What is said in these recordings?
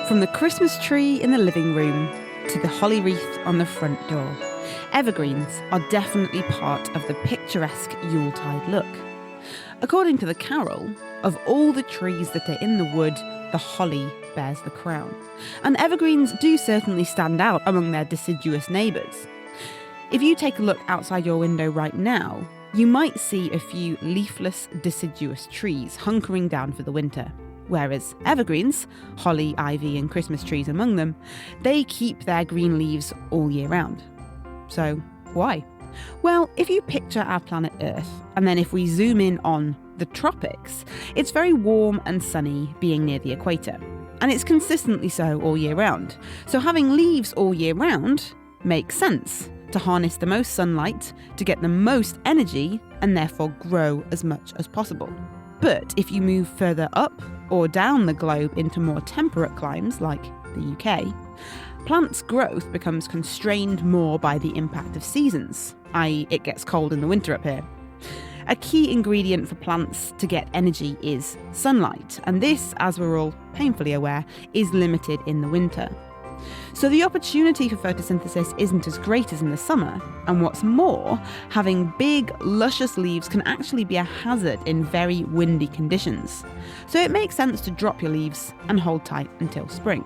From the Christmas tree in the living room to the holly wreath on the front door, evergreens are definitely part of the picturesque Yuletide look. According to the carol, of all the trees that are in the wood, the holly bears the crown. And evergreens do certainly stand out among their deciduous neighbours. If you take a look outside your window right now, you might see a few leafless, deciduous trees hunkering down for the winter. Whereas evergreens, holly, ivy and Christmas trees among them, they keep their green leaves all year round. So why? Well, if you picture our planet Earth, and then if we zoom in on the tropics, it's very warm and sunny being near the equator. And it's consistently so all year round. So having leaves all year round makes sense to harness the most sunlight, to get the most energy, and therefore grow as much as possible. But if you move further up or down the globe into more temperate climes like the UK, plants' growth becomes constrained more by the impact of seasons, i.e. it gets cold in the winter up here. A key ingredient for plants to get energy is sunlight, and this, as we're all painfully aware, is limited in the winter. So the opportunity for photosynthesis isn't as great as in the summer, and what's more, having big, luscious leaves can actually be a hazard in very windy conditions. So it makes sense to drop your leaves and hold tight until spring.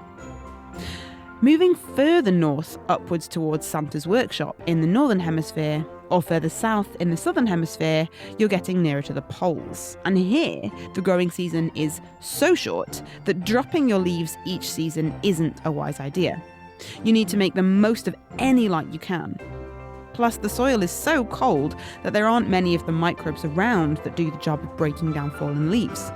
Moving further north upwards towards Santa's workshop in the northern hemisphere, or further south in the southern hemisphere, you're getting nearer to the poles. And here, the growing season is so short that dropping your leaves each season isn't a wise idea. You need to make the most of any light you can. Plus, the soil is so cold that there aren't many of the microbes around that do the job of breaking down fallen leaves.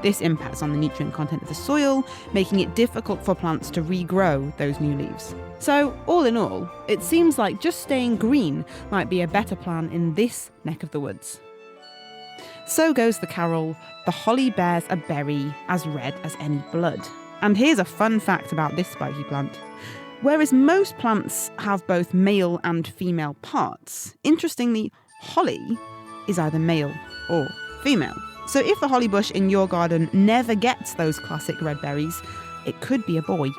This impacts on the nutrient content of the soil, making it difficult for plants to regrow those new leaves. So, all in all, it seems like just staying green might be a better plan in this neck of the woods. So goes the carol, "The holly bears a berry as red as any blood." And here's a fun fact about this spiky plant. Whereas most plants have both male and female parts, interestingly, holly is either male or female. So if the holly bush in your garden never gets those classic red berries, it could be a boy.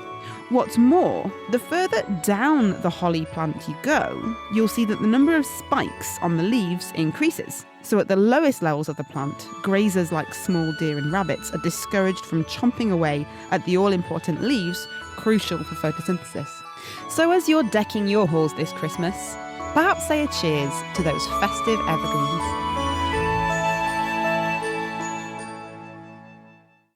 What's more, the further down the holly plant you go, you'll see that the number of spikes on the leaves increases. So at the lowest levels of the plant, grazers like small deer and rabbits are discouraged from chomping away at the all-important leaves crucial for photosynthesis. So as you're decking your halls this Christmas, perhaps say a cheers to those festive evergreens.